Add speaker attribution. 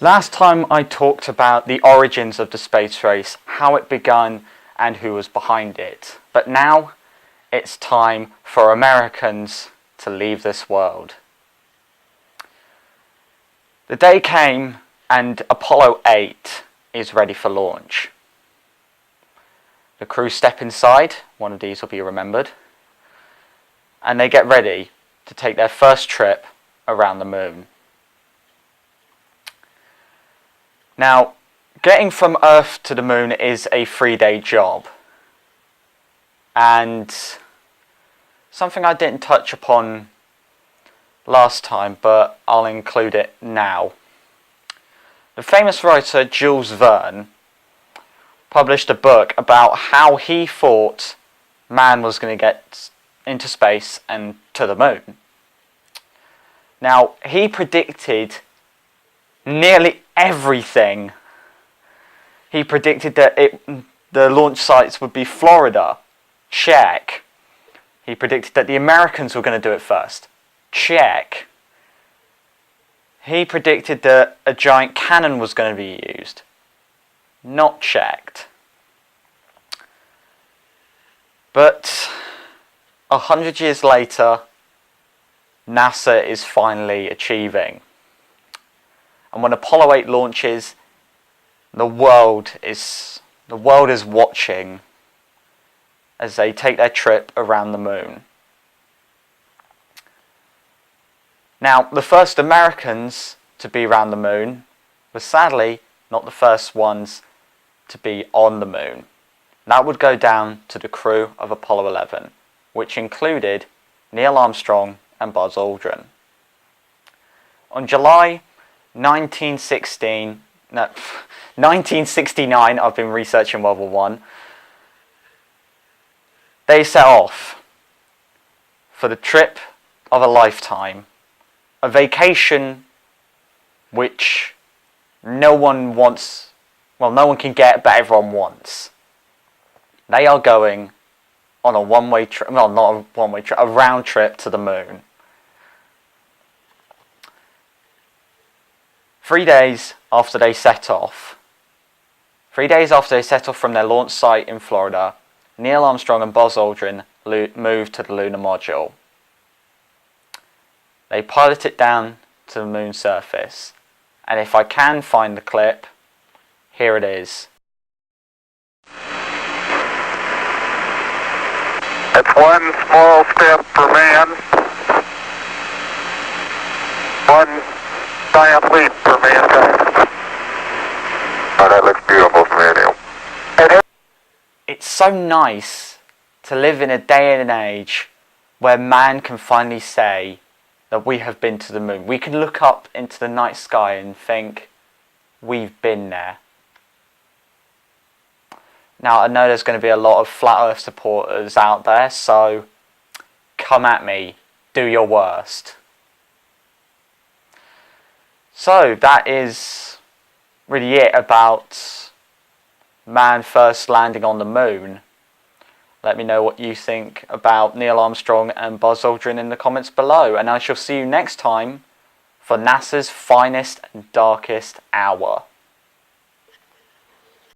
Speaker 1: Last time I talked about the origins of the space race, how it began and who was behind it. But now it's time for Americans to leave this world. The day came and Apollo 8 is ready for launch. The crew step inside, one of these will be remembered, and they get ready to take their first trip around the moon. Now, getting from Earth to the moon is a 3-day job, and something I didn't touch upon last time, but I'll include it now. The famous writer Jules Verne published a book about how he thought man was going to get into space and to the moon. Now, he predicted nearly everything. He predicted that the launch sites would be Florida. Check. He predicted that the Americans were going to do it first. Check. He predicted that a giant cannon was going to be used. Not checked. But 100 years later, NASA is finally achieving. And when Apollo 8 launches, the world is watching as they take their trip around the moon. Now, the first Americans to be around the moon were sadly not the first ones to be on the moon. That would go down to the crew of Apollo 11, which included Neil Armstrong and Buzz Aldrin. On July 1969, I've been researching World War I, they set off for the trip of a lifetime, a vacation which no one can get, but everyone wants. They are going on a one-way trip, well, not a one-way trip, a round trip to the moon. 3 days after they set off from their launch site in Florida, Neil Armstrong and Buzz Aldrin moved to the lunar module. They piloted it down to the moon's surface, and if I can find the clip, here it is.
Speaker 2: It's one small step for man, one giant leap for mankind. Oh, that looks beautiful from here.
Speaker 1: It's so nice to live in a day and an age where man can finally say that we have been to the moon. We can look up into the night sky and think, we've been there. Now, I know there's going to be a lot of Flat Earth supporters out there, so come at me, do your worst. So, that is really it about man first landing on the moon. Let me know what you think about Neil Armstrong and Buzz Aldrin in the comments below, and I shall see you next time for NASA's finest and darkest hour.